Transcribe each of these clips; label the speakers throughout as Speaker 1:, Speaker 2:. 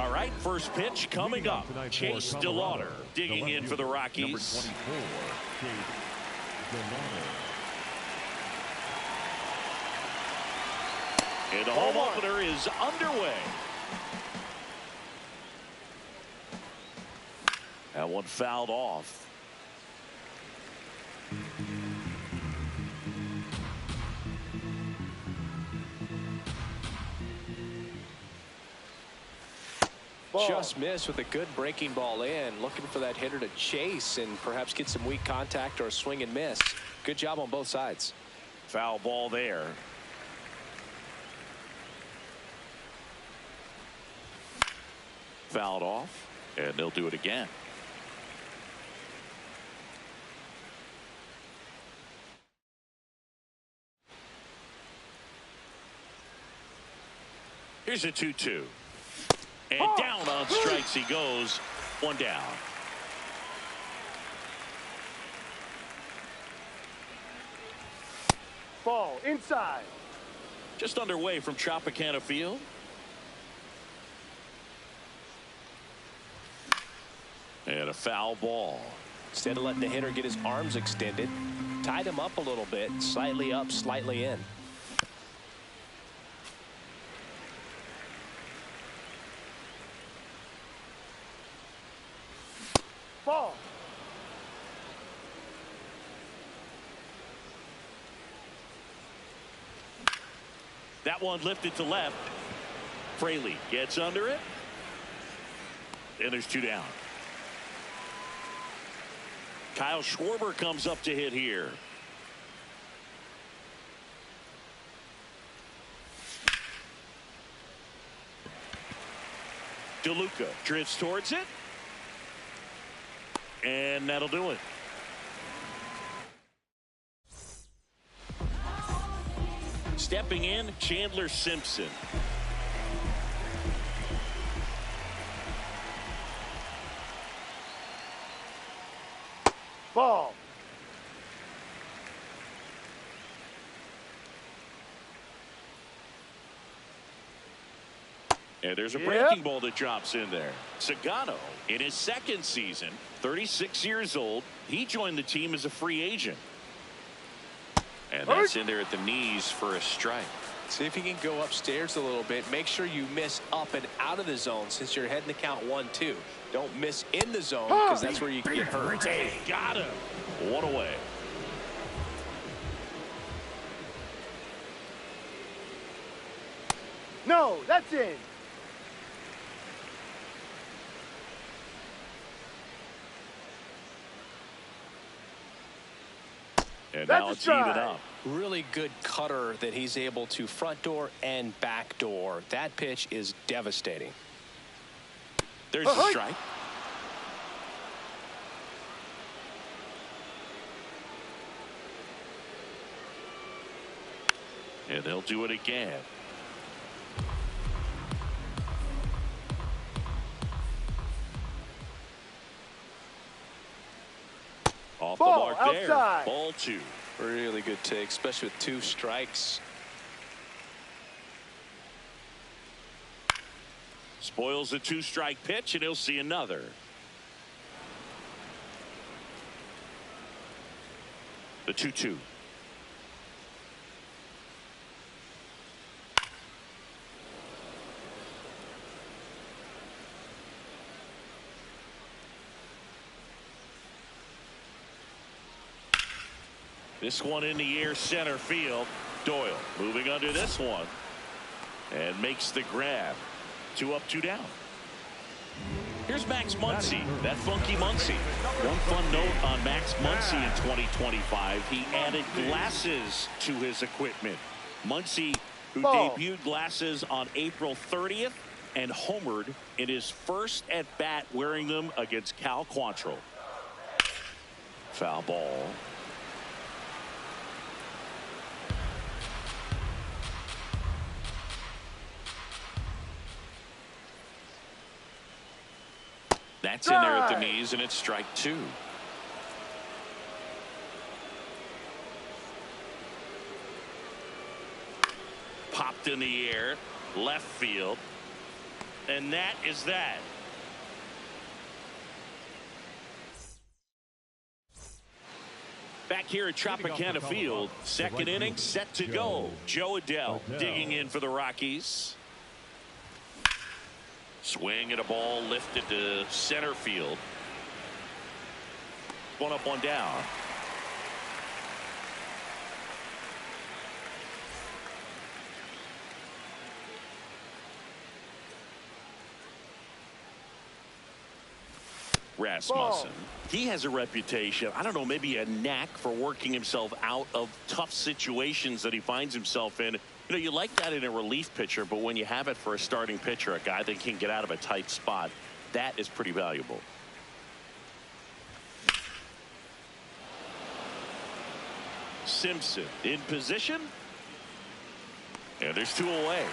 Speaker 1: All right, first pitch coming up. Chase DeLauder digging in for the Rockies. And the home opener is underway. That one fouled off.
Speaker 2: Just missed with a good breaking ball in. Looking for that hitter to chase and perhaps get some weak contact or a swing and miss. Good job on both sides.
Speaker 1: Foul ball there. Fouled off, and they'll do it again. Here's a 2-2. And down on strikes he goes. One down.
Speaker 3: Ball inside.
Speaker 1: Just underway from Tropicana Field. And a foul ball.
Speaker 2: Instead of letting the hitter get his arms extended, tied him up a little bit, slightly up, slightly in.
Speaker 3: Ball.
Speaker 1: That one lifted to left. Fraley gets under it. And there's two down. Kyle Schwarber comes up to hit here. DeLuca drifts towards it. And that'll do it. Stepping in, Chandler Simpson.
Speaker 3: Ball.
Speaker 1: And there's a breaking ball that drops in there. Sagano, in his second season, 36 years old, he joined the team as a free agent. And that's in there at the knees for a strike.
Speaker 2: See if you can go upstairs a little bit. Make sure you miss up and out of the zone since you're heading to count 1-2. Don't miss in the zone because that's where you can get hurt.
Speaker 1: Got him. One away.
Speaker 3: No, that's in.
Speaker 1: And now it's even up.
Speaker 2: Really good cutter that he's able to front door and back door. That pitch is devastating.
Speaker 1: There's a strike. And they'll do it again. Off the mark there. Ball two.
Speaker 2: Really good take, especially with two strikes.
Speaker 1: Spoils the two-strike pitch, and he'll see another. The 2-2. This one in the air, center field. Doyle moving under this one and makes the grab. 2 up, 2 down. Here's Max Muncy, that funky Muncy. One fun note on Max Muncy in 2025, he added glasses to his equipment. Muncy, who debuted glasses on April 30th and homered in his first at-bat wearing them against Cal Quantrill. Foul ball. That's in there at the knees, and it's strike 2. Popped in the air, left field. And that is that. Back here at Tropicana Field, second inning set to go. Joe Adell digging in for the Rockies. Swing and a ball lifted to center field. One up, one down. Rasmussen. He has a reputation, I don't know, maybe a knack for working himself out of tough situations that he finds himself in. You know, you like that in a relief pitcher, but when you have it for a starting pitcher, a guy that can get out of a tight spot, that is pretty valuable. Simpson in position. And there's two away.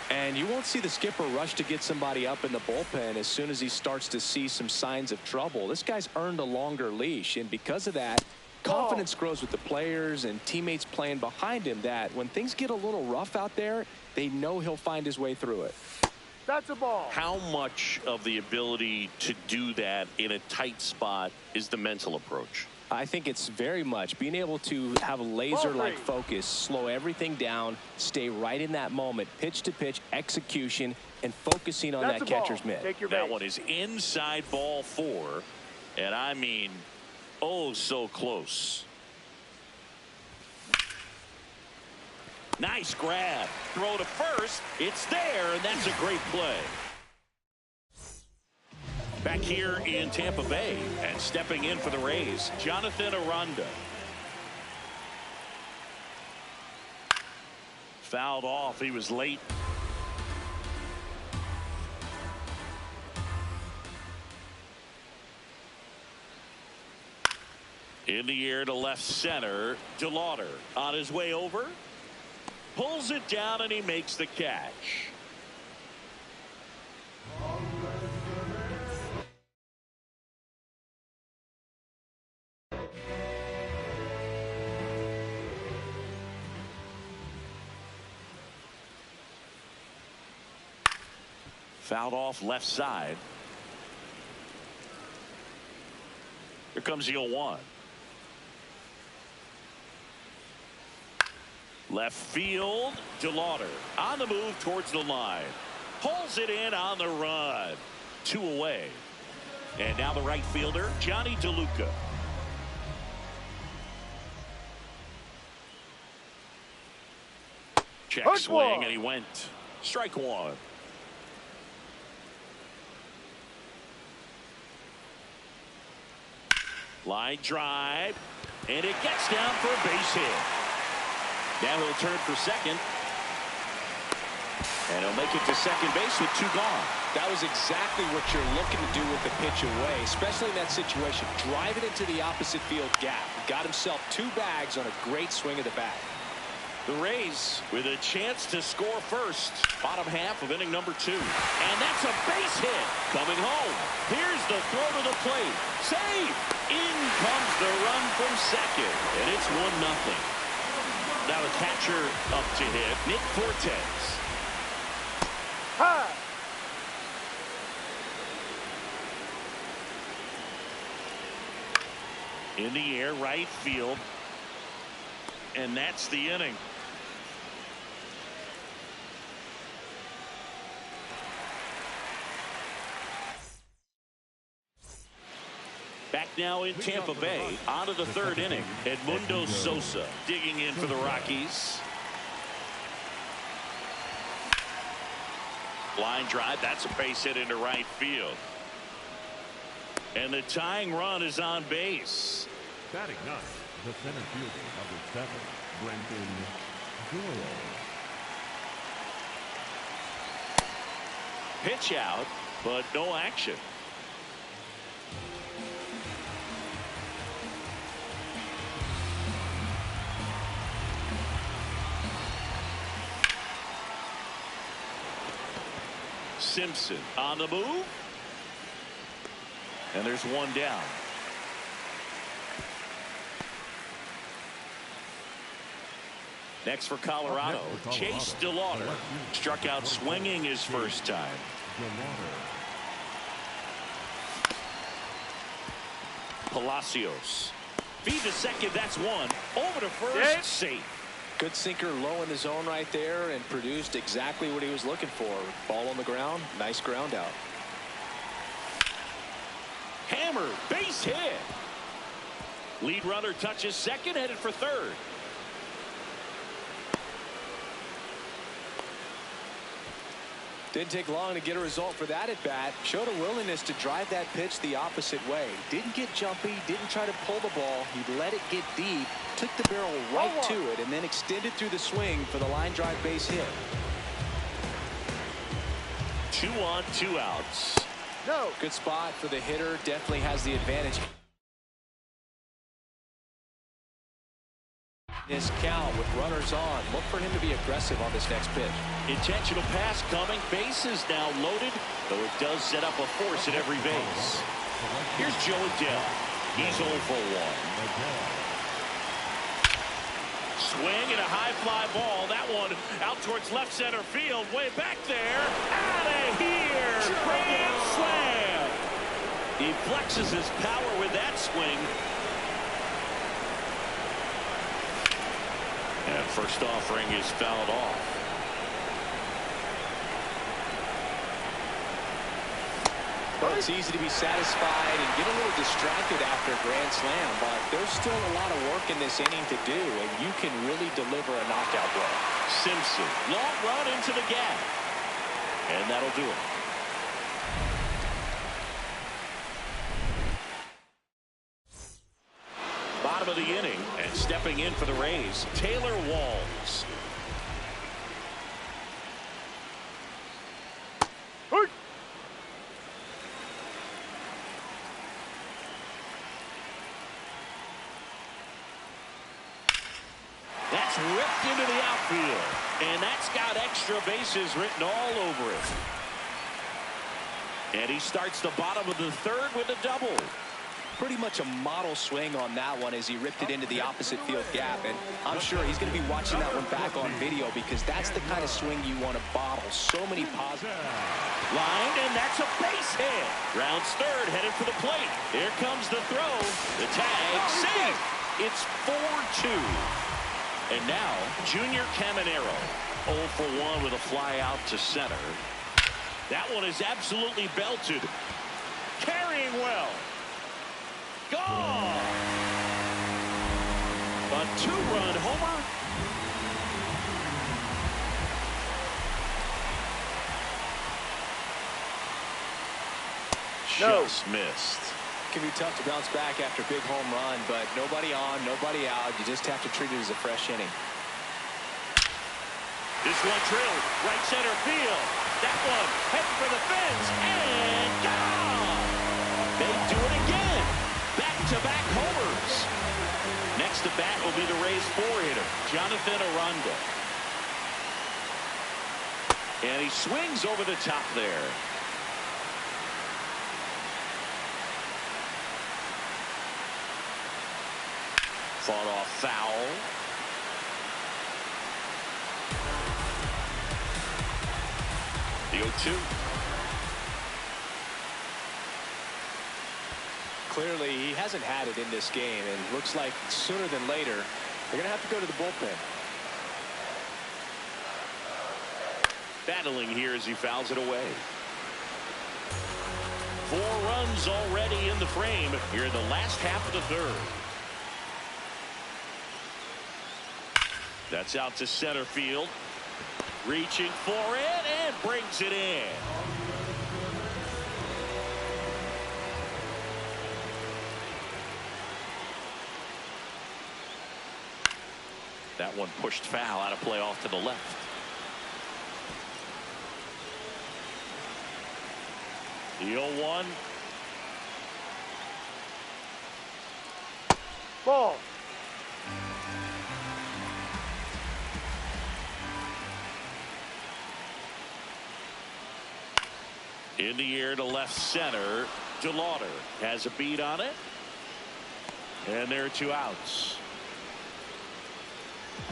Speaker 2: And you won't see the skipper rush to get somebody up in the bullpen as soon as he starts to see some signs of trouble. This guy's earned a longer leash, and because of that, confidence grows with the players and teammates playing behind him, that when things get a little rough out there, they know he'll find his way through it.
Speaker 3: That's a ball.
Speaker 1: How much of the ability to do that in a tight spot is the mental approach?
Speaker 2: I think it's very much being able to have a laser-like focus, slow everything down, stay right in that moment, pitch to pitch execution, and focusing on that catcher's mitt.
Speaker 1: That one is inside ball four, and I mean, oh, so close. Nice grab. Throw to first. It's there, and that's a great play. Back here in Tampa Bay, and stepping in for the Rays, Jonathan Aranda. Fouled off. He was late. In the air to left center. DeLauder on his way over. Pulls it down, and he makes the catch. Fouled off left side. Here comes the 0-1. Left field. DeLauder on the move towards the line. Pulls it in on the run. Two away. And now the right fielder, Johnny DeLuca. Check swing, and he went. Strike one. Line drive, and it gets down for a base hit. Now he'll turn for second, and he'll make it to second base with two gone.
Speaker 2: That was exactly what you're looking to do with the pitch away, especially in that situation. Drive it into the opposite field gap. Got himself two bags on a great swing of the bat.
Speaker 1: The Rays with a chance to score first. Bottom half of inning number 2. And that's a base hit. Coming home. Here's the throw to the plate. Save. In comes the run from second. And it's 1-0. Now the catcher up to hit. Nick Fortes.
Speaker 3: Hi.
Speaker 1: In the air, right field. And that's the inning. Back now in Tampa Bay, on to the third inning. Edmundo Sosa digging in for the Rockies. Line drive, that's a base hit into right field. And the tying run is on base.
Speaker 4: Batting ninth, the center fielder, number 7, Brenton Doyle.
Speaker 1: Pitch out, but no action. Simpson on the move. And there's one down. Next for Colorado, Chase DeLauder struck out swinging his first time.
Speaker 4: DeLauder.
Speaker 1: Palacios. Feed to second, that's one. Over to first,
Speaker 3: Dead.
Speaker 1: safe.
Speaker 2: Good sinker low in the zone right there and produced exactly what he was looking for. Ball on the ground, nice ground out.
Speaker 1: Hammer, base hit. Lead runner touches second, headed for third.
Speaker 2: Didn't take long to get a result for that at bat. Showed a willingness to drive that pitch the opposite way. Didn't get jumpy, didn't try to pull the ball. He let it get deep, took the barrel right to it, and then extended through the swing for the line drive base hit.
Speaker 1: 2 on, 2 outs.
Speaker 3: No.
Speaker 2: Good spot for the hitter. Definitely has the advantage. This count with runners on. Look for him to be aggressive on this next pitch.
Speaker 1: Intentional pass coming. Bases now loaded, though it does set up a force at every base. Here's Joe Adele. He's 0 for 1. Swing and a high fly ball. That one out towards left center field. Way back there. Out of here. Grand slam. He flexes his power with that swing. And first offering is fouled off.
Speaker 2: Well, it's easy to be satisfied and get a little distracted after a grand slam, but there's still a lot of work in this inning to do, and you can really deliver a knockout blow.
Speaker 1: Simpson, long run into the gap. And that'll do it. Bottom of the inning, and stepping in for the Rays, Taylor Walls. That's ripped into the outfield, and that's got extra bases written all over it. And he starts the bottom of the third with a double.
Speaker 2: Pretty much a model swing on that one as he ripped it into the opposite field gap, and I'm sure he's going to be watching that one back on video because that's the kind of swing you want to bottle. So many positive.
Speaker 1: Lined, and that's a base hit. Rounds third, headed for the plate. Here comes the throw. The tag, safe. It's 4-2. And now, Junior Caminero, 0 for 1 with a fly out to center. That one is absolutely belted. Carrying well. Gone. A 2-run homer.
Speaker 3: No.
Speaker 1: Just missed.
Speaker 2: It can be tough to bounce back after a big home run, but nobody on, nobody out. You just have to treat it as a fresh inning.
Speaker 1: This one drilled right center field. That one heading for the fence and gone. They do it again. Back-to-back homers. Next to bat will be the Rays 4-hitter, Jonathan Aranda. And he swings over the top there. Fought off foul. The 0-2.
Speaker 2: Clearly, he hasn't had it in this game, and looks like sooner than later, they're going to have to go to the bullpen.
Speaker 1: Battling here as he fouls it away. 4 runs already in the frame here in the last half of the third. That's out to center field. Reaching for it and brings it in. That one pushed foul, out of play off to the left. The 0-1.
Speaker 3: Ball.
Speaker 1: In the air to left center. DeLauder has a beat on it. And there are 2 outs.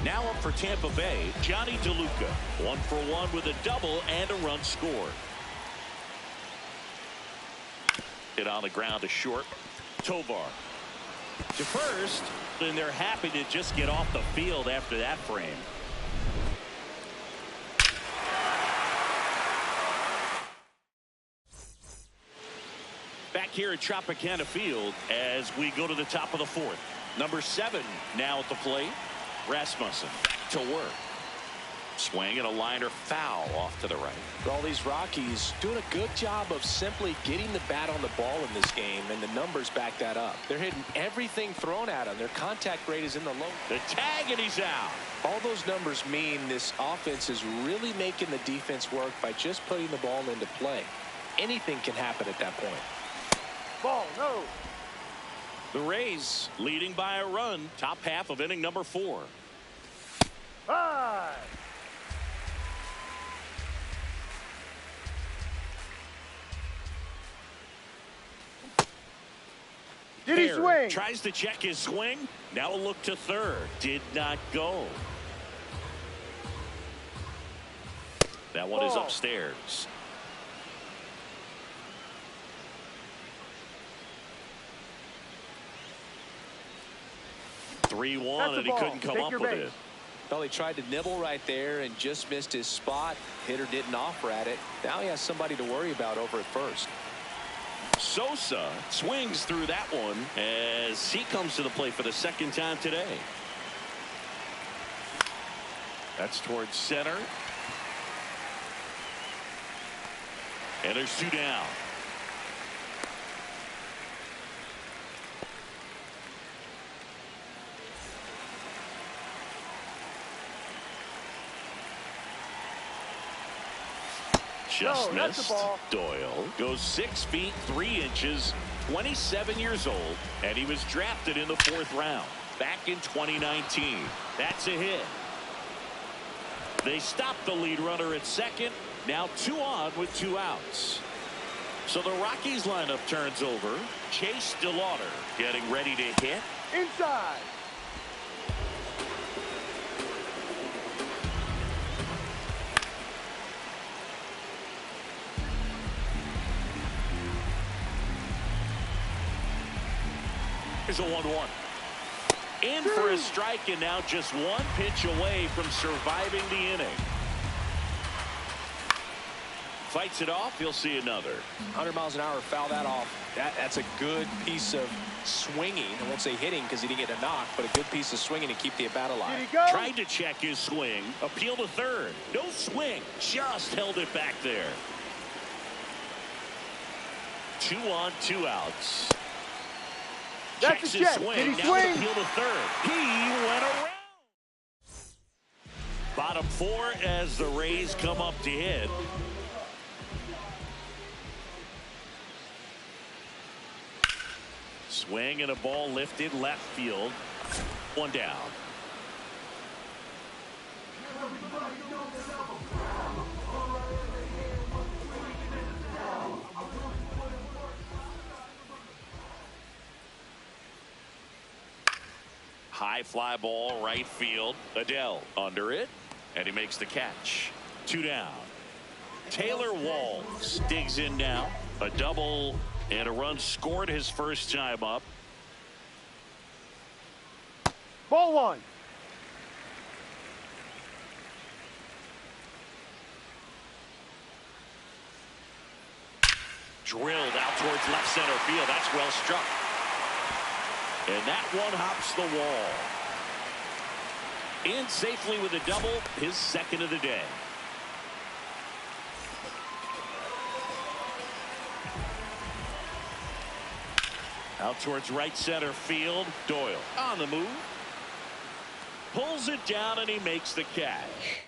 Speaker 1: Now up for Tampa Bay, Johnny DeLuca. 1 for 1 with a double and a run scored. It on the ground to short. Tovar to first, and they're happy to just get off the field after that frame. Back here at Tropicana Field as we go to the top of the fourth. Number 7 now at the plate. Rasmussen back to work. Swing and a liner foul off to the right.
Speaker 2: All these Rockies doing a good job of simply getting the bat on the ball in this game, and the numbers back that up. They're hitting everything thrown at them. Their contact rate is in the low.
Speaker 1: The tag, and he's out.
Speaker 2: All those numbers mean this offense is really making the defense work by just putting the ball into play. Anything can happen at that point.
Speaker 3: Ball, no.
Speaker 1: The Rays leading by a run. Top half of inning number 4.
Speaker 3: 5. Did he swing?
Speaker 1: Tries to check his swing. Now a look to third. Did not go. That one is upstairs.
Speaker 3: That's
Speaker 1: 3-1, and he couldn't come up with it.
Speaker 2: Well, he tried to nibble right there and just missed his spot. Hitter didn't offer at it. Now he has somebody to worry about over at first.
Speaker 1: Sosa swings through that one as he comes to the plate for the second time today. That's towards center. And there's 2 down. Just missed. Doyle goes 6 feet 3 inches, 27 years old, and he was drafted in the 4th round back in 2019. That's a hit. They stopped the lead runner at second. Now 2 on with 2 outs. So the Rockies lineup turns over. Chase DeLauder getting ready to hit.
Speaker 3: Inside.
Speaker 1: Here's a 1-1. In for a strike, and now just 1 pitch away from surviving the inning. Fights it off. He'll see another.
Speaker 2: 100 miles an hour, foul that off. That's a good piece of swinging. I won't say hitting because he didn't get a knock, but a good piece of swinging to keep the bat alive.
Speaker 3: Did he go?
Speaker 1: Tried to check his swing. Appeal to third. No swing. Just held it back there. 2 on, 2 outs.
Speaker 3: That's
Speaker 1: Checks
Speaker 3: a
Speaker 1: his
Speaker 3: check.
Speaker 1: swing.
Speaker 3: Did he
Speaker 1: now
Speaker 3: swing?
Speaker 1: appeal to third. He went around. Bottom 4 as the Rays come up to hit. Swing and a ball lifted left field. 1 down. High fly ball right field. Adele under it, and he makes the catch. 2 down. Taylor Walls digs in now. A double and a run scored his first time up.
Speaker 3: Ball 1.
Speaker 1: Drilled out towards left center field. That's well struck. And that one hops the wall. In safely with a double, his second of the day. Out towards right center field. Doyle on the move. Pulls it down, and he makes the catch.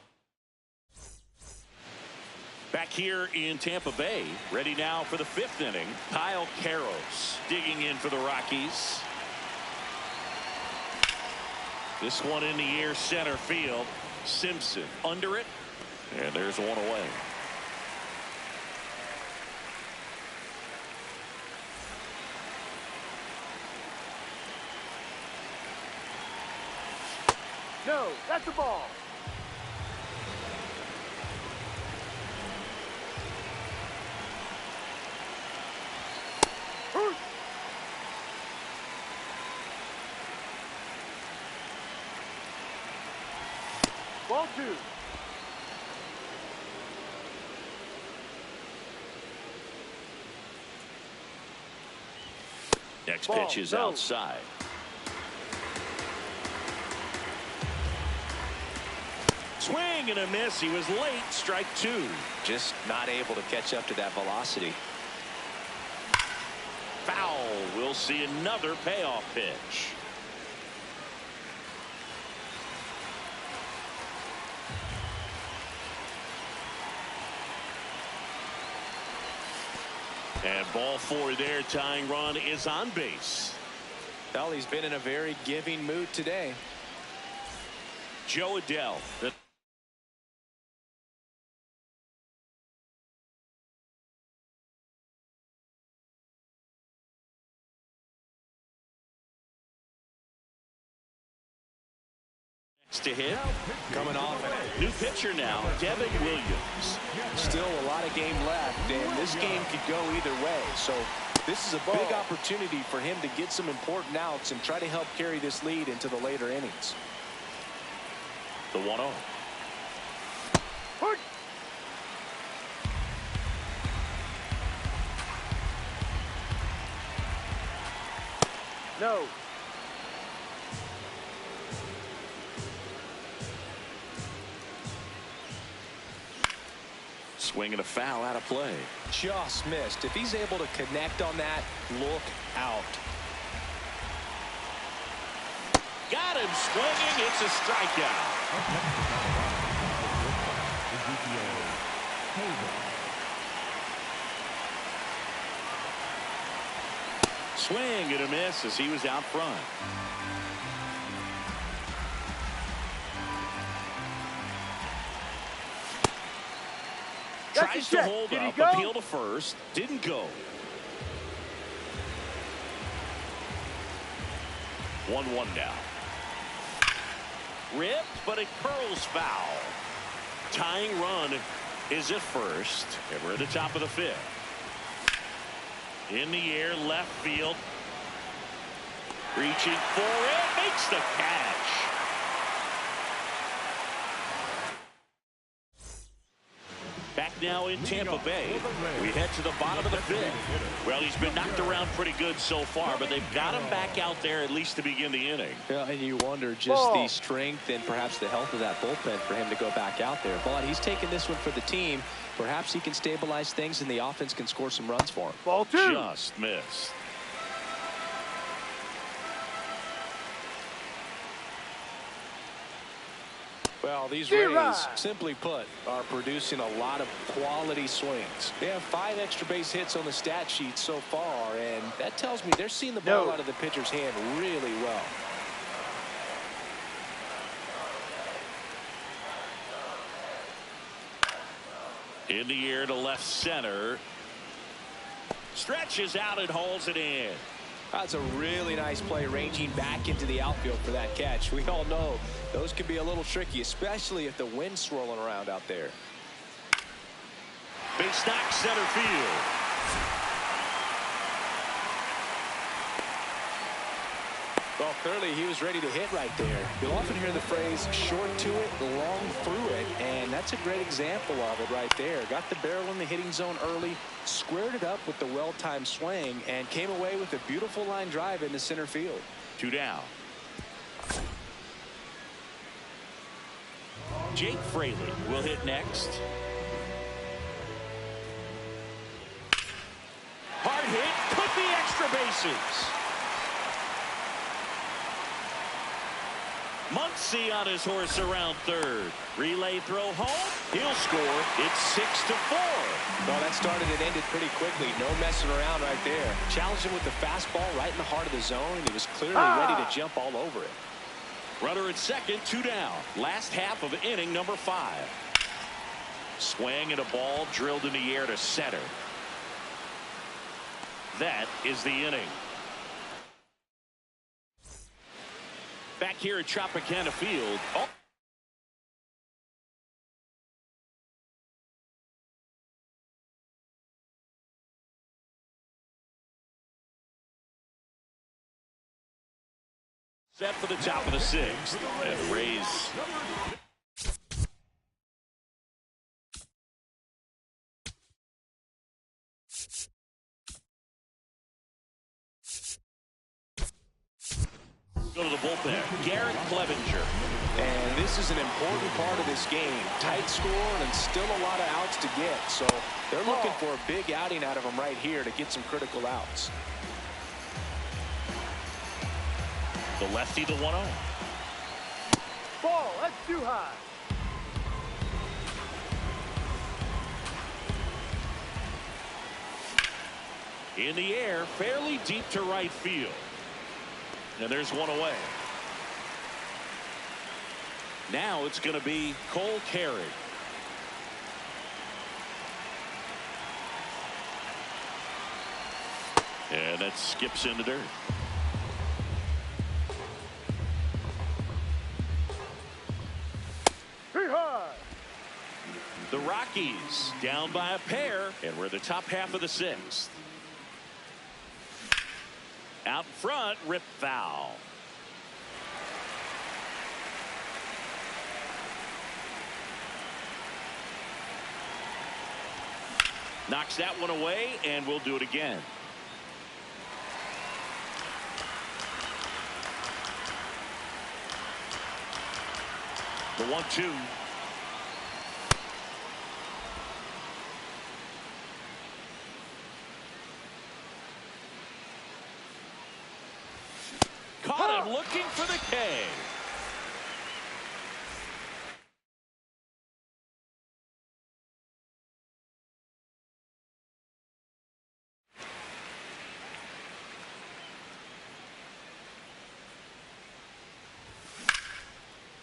Speaker 1: Back here in Tampa Bay, ready now for the 5th inning. Kyle Karros digging in for the Rockies. This one in the air center field. Simpson under it, and there's 1 away.
Speaker 3: No, that's a ball. Ball 2.
Speaker 1: Next
Speaker 3: Ball,
Speaker 1: pitch is
Speaker 3: no.
Speaker 1: outside. Swing and a miss. He was late. Strike 2.
Speaker 2: Just not able to catch up to that velocity.
Speaker 1: Foul. We'll see another payoff pitch. And ball 4 there. Tying run is on base.
Speaker 2: Well, he's been in a very giving mood today.
Speaker 1: Joe Adell. To hit.
Speaker 2: Coming off it.
Speaker 1: New pitcher now, Devin Williams.
Speaker 2: Still a lot of game left, and this game could go either way. So this is a big opportunity for him to get some important outs and try to help carry this lead into the later innings.
Speaker 1: The 1-0.
Speaker 3: No.
Speaker 1: Swing and a foul out of play.
Speaker 2: Just missed. If he's able to connect on that, look out.
Speaker 1: Got him swinging. It's a strikeout. Swing and a miss as he was out front. Tries to hold up, appeal to first, didn't go. 1-1 now. Ripped, but it curls foul. Tying run is at first, and we're at the top of the 5th. In the air, left field. Reaching for it, makes the catch. Back now in Tampa Bay. We head to the bottom of the 5th. Well, he's been knocked around pretty good so far, but they've got him back out there at least to begin the inning.
Speaker 2: Yeah, and you wonder just the strength and perhaps the health of that bullpen for him to go back out there. But he's taking this one for the team. Perhaps he can stabilize things and the offense can score some runs for him.
Speaker 3: Ball 2.
Speaker 1: Just missed.
Speaker 2: Well, these Rays, simply put, are producing a lot of quality swings. They have 5 extra base hits on the stat sheet so far, and that tells me they're seeing the ball out of the pitcher's hand really well.
Speaker 1: In the air to left center. Stretches out and holds it in.
Speaker 2: That's a really nice play, ranging back into the outfield for that catch. We all know those can be a little tricky, especially if the wind's swirling around out there.
Speaker 1: Base knock, center field.
Speaker 2: Well, clearly he was ready to hit right there. You'll often hear the phrase short to it, long through it, and that's a great example of it right there. Got the barrel in the hitting zone early, squared it up with the well-timed swing, and came away with a beautiful line drive into center field.
Speaker 1: 2 down. Jake Fraley will hit next. Hard hit, could be extra bases. Muncy on his horse around third. Relay throw home. He'll score. It's 6-4.
Speaker 2: Well, that started and ended pretty quickly. No messing around right there. Challenged him with the fastball right in the heart of the zone. He was clearly ready to jump all over it.
Speaker 1: Runner at second, 2 down. Last half of inning number 5. Swing and a ball drilled in the air to center. That is the inning. Back here at Tropicana Field. Oh. Set for the top of the 6th. And the Rays there, Garrett Clevenger.
Speaker 2: And this is an important part of this game. Tight score and still a lot of outs to get. So they're looking for a big outing out of him right here to get some critical outs.
Speaker 1: The lefty, the 1-0.
Speaker 3: Ball, that's too high.
Speaker 1: In the air, fairly deep to right field. And there's one away. Now it's going to be Cole Carey. And that skips into dirt.
Speaker 3: Too high.
Speaker 1: The Rockies down by a pair, and we're in the top half of the 6th. Out front, rip foul. Knocks that one away, and we'll do it again. The 1-2. Caught him looking for the K.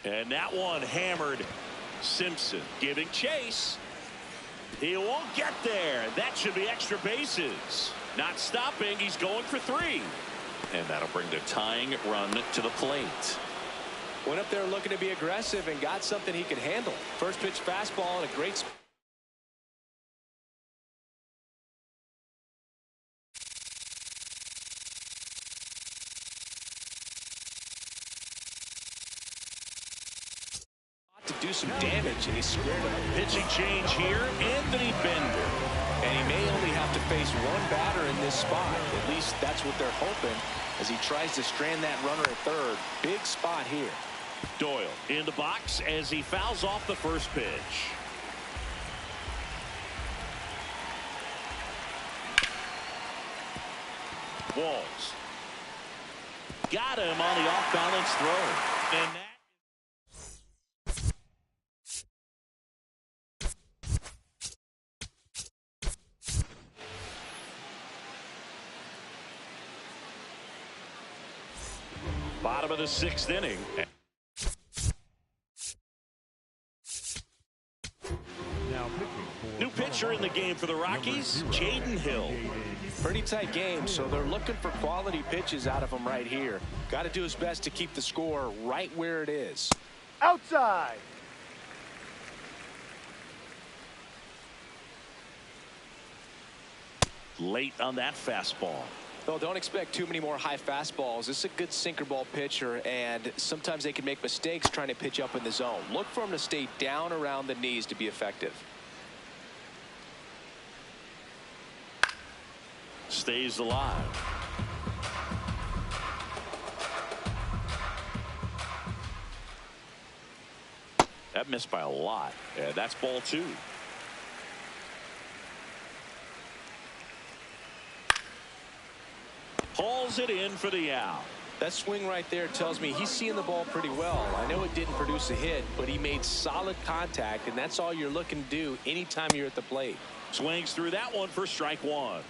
Speaker 1: And that one hammered. Simpson giving chase. He won't get there. That should be extra bases. Not stopping. He's going for 3. And that'll bring the tying run to the plate.
Speaker 2: Went up there looking to be aggressive and got something he could handle. First pitch fastball and a great spot. To do some damage, and he squared it.
Speaker 1: Pitching change here, Anthony Bender.
Speaker 2: And he may only have to face one batter in this spot. At least that's what they're hoping as he tries to strand that runner at third. Big spot here.
Speaker 1: Doyle in the box as he fouls off the first pitch. Walls. Got him on the off-balance throw. And that bottom of the 6th inning.
Speaker 4: Now pitching for
Speaker 1: New pitcher in the game for the Rockies, Jaden Hill.
Speaker 2: Pretty tight game, so they're looking for quality pitches out of him right here. Got to do his best to keep the score right where it is.
Speaker 3: Outside.
Speaker 1: Late on that fastball.
Speaker 2: Well, don't expect too many more high fastballs. This is a good sinker ball pitcher, and sometimes they can make mistakes trying to pitch up in the zone. Look for him to stay down around the knees to be effective.
Speaker 1: Stays alive. That missed by a lot. And that's ball 2. Hauls it in for the out.
Speaker 2: That swing right there tells me he's seeing the ball pretty well. I know it didn't produce a hit, but he made solid contact, and that's all you're looking to do anytime you're at the plate.
Speaker 1: Swings through that one for strike 1.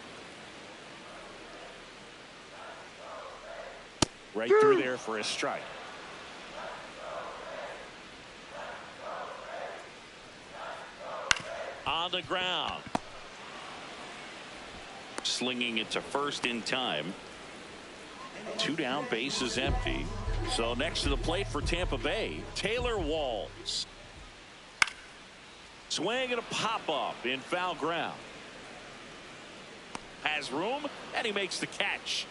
Speaker 1: Right through there for a strike. On the ground. Slinging it to first in time. 2 down, base is empty. So next to the plate for Tampa Bay, Taylor Walls. Swing and a pop-up in foul ground. Has room, and he makes the catch.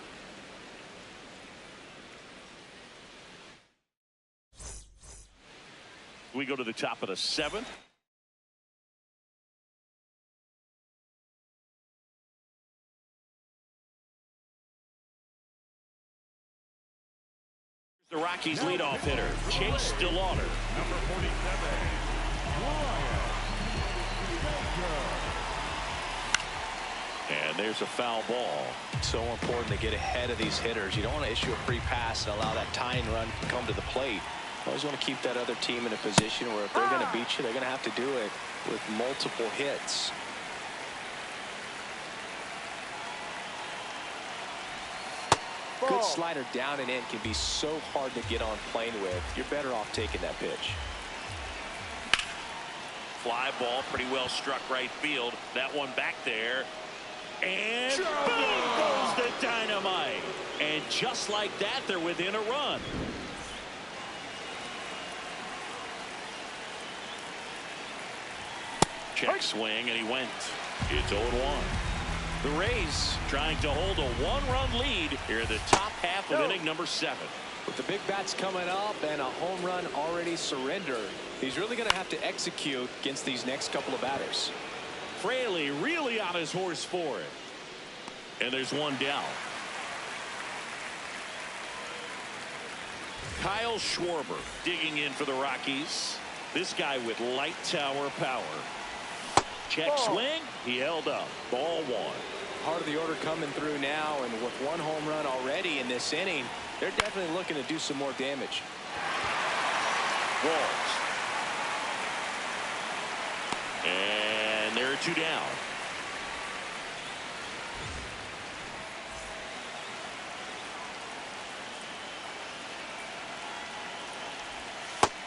Speaker 1: We go to the top of the 7th. The Rockies leadoff hitter, Chase DeLauder.
Speaker 4: Number 47,
Speaker 1: And there's a foul ball.
Speaker 2: So important to get ahead of these hitters. You don't want to issue a free pass and allow that tying run to come to the plate. You always want to keep that other team in a position where if they're going to beat you, they're going to have to do it with multiple hits. Good slider down and in can be so hard to get on plane with. You're better off taking that pitch.
Speaker 1: Fly ball, pretty well struck right field. That one back there. And boom goes the dynamite. And just like that, they're within a run. Check swing, and he went. It's 0-1. The Rays trying to hold a one-run lead here in the top half of inning number 7.
Speaker 2: With the big bats coming up and a home run already surrendered, he's really going to have to execute against these next couple of batters.
Speaker 1: Fraley really on his horse for it. And there's one down. Kyle Schwarber digging in for the Rockies. This guy with light tower power. Check swing. He held up. Ball 1.
Speaker 2: Part of the order coming through now, and with one home run already in this inning, they're definitely looking to do some more damage.
Speaker 1: Walls. And there are 2 down.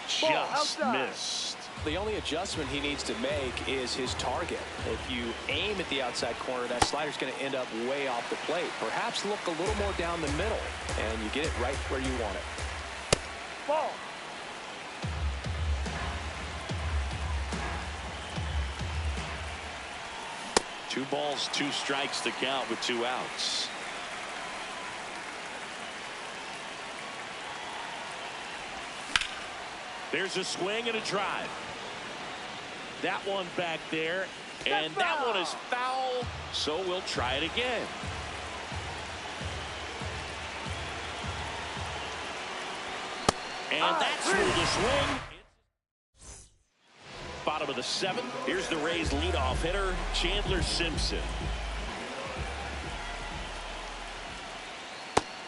Speaker 1: Just missed.
Speaker 2: The only adjustment he needs to make is his target. If you aim at the outside corner, that slider's going to end up way off the plate. Perhaps look a little more down the middle, and you get it right where you want it.
Speaker 3: Ball.
Speaker 1: Two balls, 2 strikes to count with 2 outs. There's a swing and a drive. That one back there, and that one is foul, so we'll try it again. And that's through the swing. Bottom of the 7th. Here's the Rays leadoff hitter, Chandler Simpson.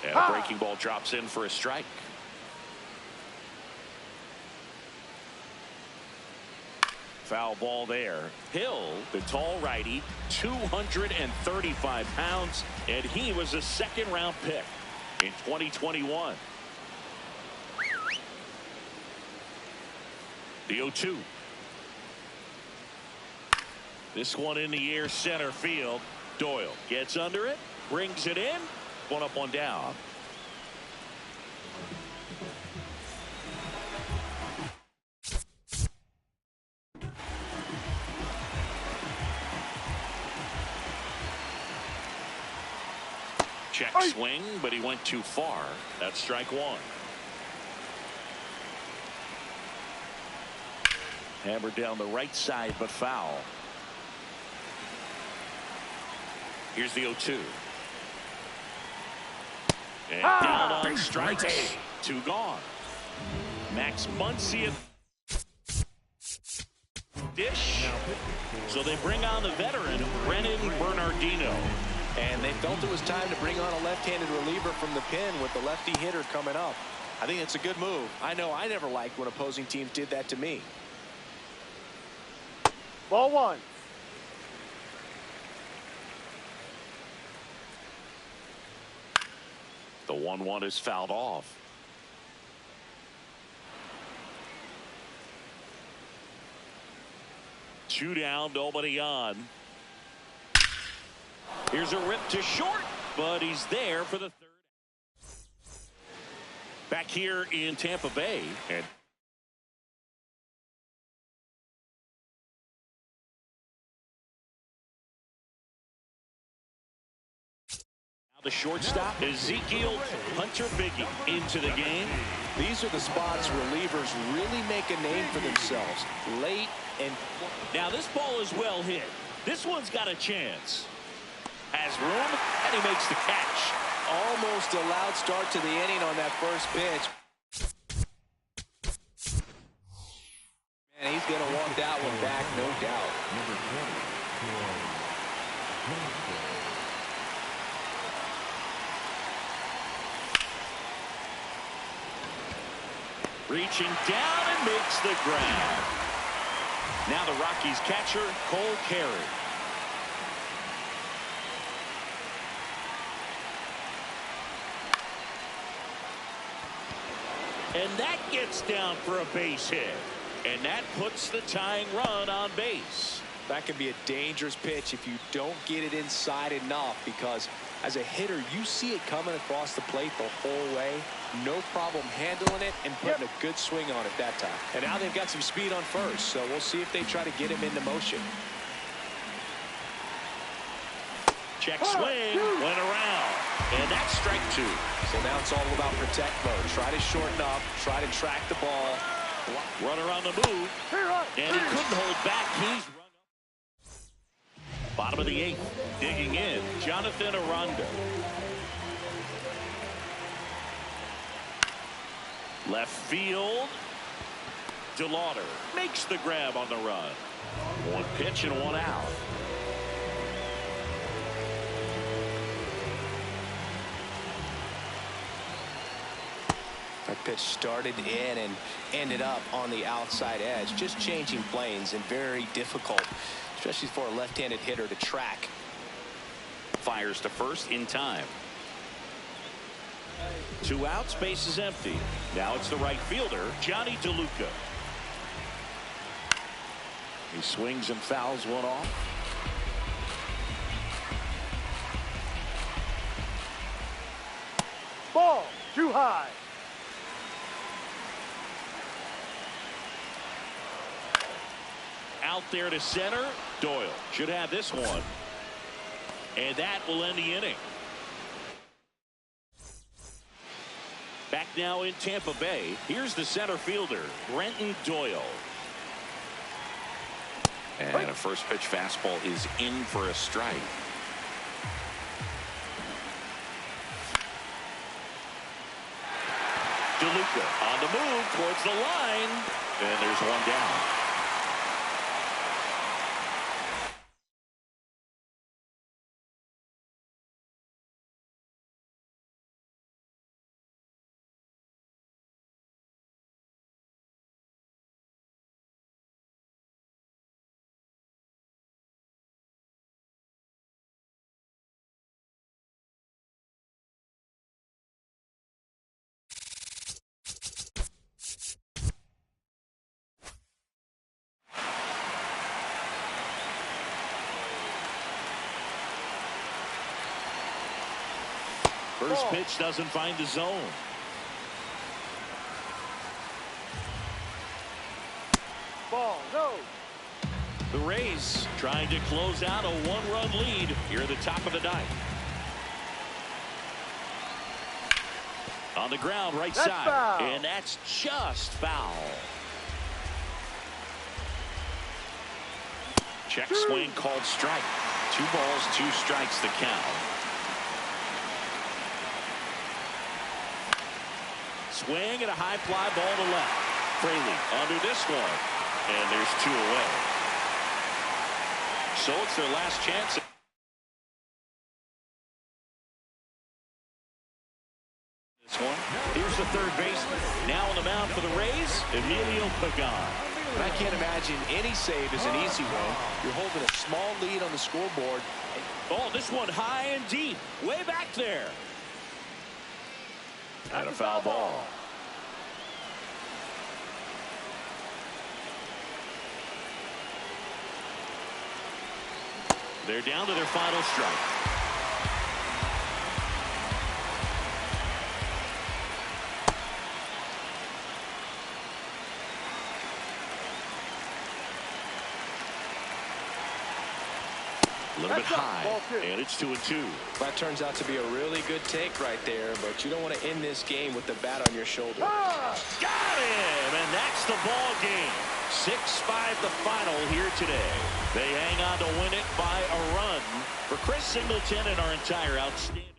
Speaker 1: And a breaking ball drops in for a strike. Foul ball there. Hill, the tall righty, 235 pounds, and he was a second-round pick in 2021. The 0-2. This one in the air, center field. Doyle gets under it, brings it in. 1 up, 1 down. Check swing, but he went too far. That's strike 1. Hammered down the right side, but foul. Here's the 0-2. And down on strikes. 2 gone. Max Muncy dish. So they bring on the veteran, Brennan Bernardino.
Speaker 2: And they felt it was time to bring on a left-handed reliever from the pen with the lefty hitter coming up. I think it's a good move. I know I never liked when opposing teams did that to me.
Speaker 3: Ball 1.
Speaker 1: The 1-1 is fouled off. Two down, nobody on. Here's a rip to short, but he's there for the 3rd. Back here in Tampa Bay, and now the shortstop, Ezekiel Hunter-Biggie, into the game.
Speaker 2: These are the spots relievers really make a name for themselves. Late and...
Speaker 1: Now this ball is well hit. This one's got a chance. Has room, and he makes the catch.
Speaker 2: Almost a loud start to the inning on that first pitch. that one back, no doubt.
Speaker 4: Number 20, Troy Johnson.
Speaker 1: Reaching down and makes the grab. Now the Rockies catcher, Cole Carey. And that gets down for a base hit. And that puts the tying run on base.
Speaker 2: That can be a dangerous pitch if you don't get it inside enough, because as a hitter, you see it coming across the plate the whole way. No problem handling it and putting a good swing on it that time. And now they've got some speed on first, so we'll see if they try to get him into motion.
Speaker 1: Check swing, went around, and that's strike two.
Speaker 2: So now it's all about protect mode. Try to shorten up, try to track the ball.
Speaker 1: Runner on the move, and he couldn't hold back. He's run up. Bottom of the eighth, digging in, Jonathan Aranda. Left field, DeLauder makes the grab on the run. One pitch and one out.
Speaker 2: That pitch started in and ended up on the outside edge. Just changing planes and very difficult, especially for a left-handed hitter to track.
Speaker 1: Fires to first in time. 2 outs, base is empty. Now it's the right fielder, Johnny DeLuca. He swings and fouls one off.
Speaker 3: Ball, too high.
Speaker 1: Out there to center, Doyle should have this one. And that will end the inning. Back now in Tampa Bay, here's the center fielder, Brenton Doyle. And a first pitch fastball is in for a strike. DeLuca on the move towards the line, and there's one down. First pitch doesn't find the zone.
Speaker 3: Ball, no.
Speaker 1: The Rays trying to close out a 1-run lead here at the top of the ninth. On the ground, right
Speaker 3: That's
Speaker 1: side.
Speaker 3: foul.
Speaker 1: And that's just foul. Check swing called strike. 2 balls, 2 strikes the count. Swing and a high fly ball to left. Fraley under this one. And there's 2 away. So it's their last chance. This one. Here's the third baseman. Now on the mound for the Rays, Emilio Pagan.
Speaker 2: And I can't imagine any save is an easy one. You're holding a small lead on the scoreboard.
Speaker 1: Oh, this one high and deep. Way back there. And a foul ball. They're down to their final strike. A little bit high, and it's 2-2.
Speaker 2: That turns out to be a really good take right there, but you don't want to end this game with the bat on your shoulder.
Speaker 1: Got him, and that's the ball game. 6-5 the final here today. They hang on to win it by a run. For Chris Singleton and our entire outstanding